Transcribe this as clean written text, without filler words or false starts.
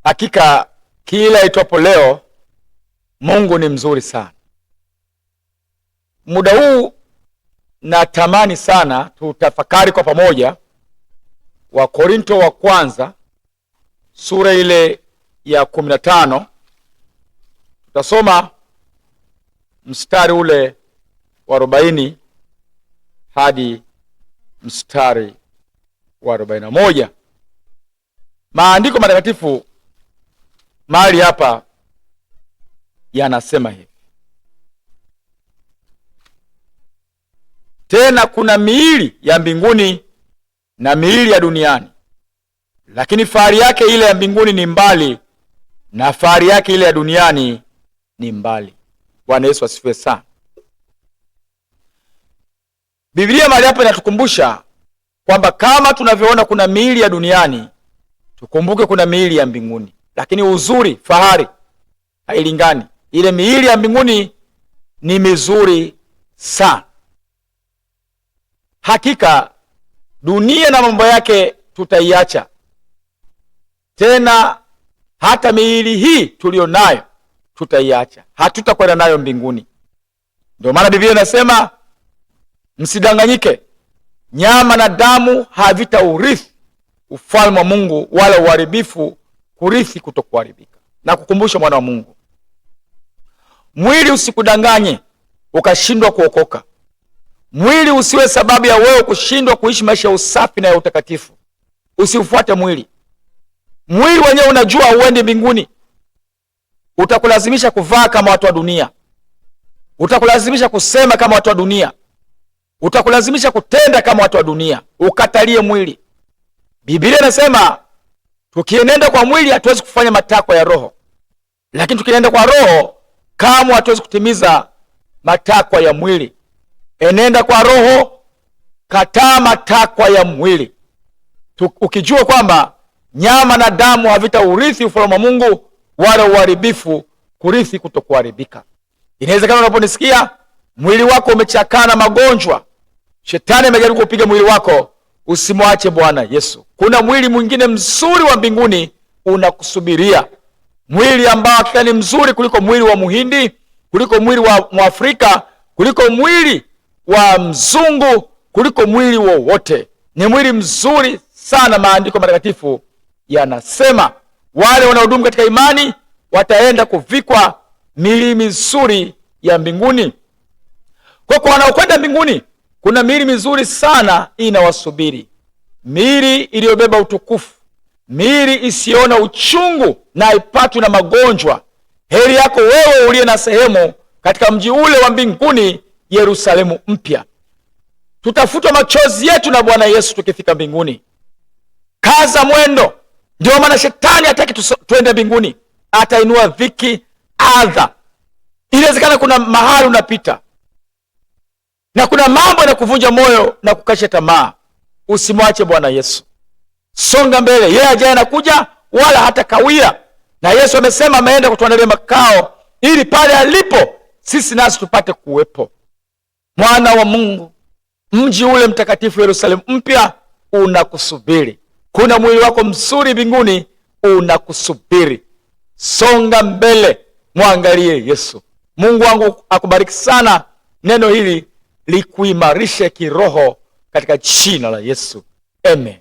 Hakika kila itwapo leo Mungu ni mzuri sana. Muda huu natamani sana tutafakari kwa pamoja Wakorinto wa kwanza sura ile ya 15. Tutasoma mstari ule wa 40 hadi mstari wa 41. Maandiko matakatifu mahali hapa yanasema hivi: tena kuna miili ya mbinguni na miili ya duniani, lakini fahari yake ile ya mbinguni ni mbali na fahari yake ile ya duniani ni mbali. Bwana Yesu asifiwe sana. Biblia mahali hapa inatukumbusha kwamba kama tunavyoona kuna miili ya duniani, tukumbuke kuna miili ya mbinguni. Lakini uzuri, fahari hailingani. Ile miili ya mbinguni ni mizuri sana. Hakika dunia na mambo yake tutaiacha, tena hata miili hii tuliyo nayo tutaiacha, hatutakwenda nayo mbinguni. Ndio maana Biblia inasema msidanganyike, nyama na damu havitaurithi ufalme wa Mungu, wala uharibifu kurithi kutokuharibika. Na kukumbusha mwana wa Mungu, mwili usikudanganye ukashindwa kuokoka. Mwili usiwe sababu ya wewe kushindwa kuishi maisha ya usafi na ya utakatifu. Usiufuate mwili. Mwili wenyewe unajua uende mbinguni. Utakulazimisha kuvaa kama watu wa dunia, utakulazimisha kusema kama watu wa dunia, utakulazimisha kutenda kama watu wa dunia. Ukatalie mwili. Biblia inasema tukienenda kwa mwili hatuwezi kufanya matakwa ya roho, lakini tukienenda kwa roho kama hatuwezi kutimiza matakwa ya mwili. Enenda kwa roho, kataa matakwa ya mwili, ukijua kwamba nyama na damu havitaurithi ufalme wa Mungu, wala uharibifu kurithi kutokuharibika. Inawezekana unaponisikia mwili wako umechakaa na magonjwa, shetani amejaribu kupiga mwili wako. Usimwache Bwana Yesu. Kuna mwili mwingine mzuri wa mbinguni unakusubiria, mwili ambao hakika ni mzuri kuliko mwili wa Muhindi, kuliko mwili wa Mwafrika, kuliko mwili wa mzungu, kuliko mwili wowote. Ni mwili mzuri sana. Maandiko matakatifu yanasema wale wanaodumu katika imani wataenda kuvikwa miili mizuri ya mbinguni. Kwa wanaokwenda mbinguni kuna miili mizuri sana inawasubiri, miili iliyobeba utukufu, miili isiona uchungu na haipatwi na magonjwa. Heri yako wewe uliye na sehemu katika mji ule wa mbinguni, Yerusalemu mpya. Tutafutwa machozi yetu na Bwana Yesu tukifika mbinguni. Kaza mwendo. Ndio maana shetani hataki tuende mbinguni. Atainua dhiki, adha. Inawezekana kuna mahali unapita na kuna mambo yanakuvunja moyo na kukasha tamaa. Usimwache Bwana Yesu. Songa mbele. Yeye ajaye anakuja, wala hata kawia. Na Yesu amesema ameenda kutuandalia makao, ili pale alipo sisi nasi tupate kuwepo. Mwana wa Mungu, mji ule mtakatifu Yerusalemu mpya unakusubiri. Kuna mwili wako mzuri mbinguni unakusubiri. Songa mbele, mwangalie Yesu. Mungu wangu akubariki sana. Neno hili likuimarishe kiroho katika jina la Yesu. Amen.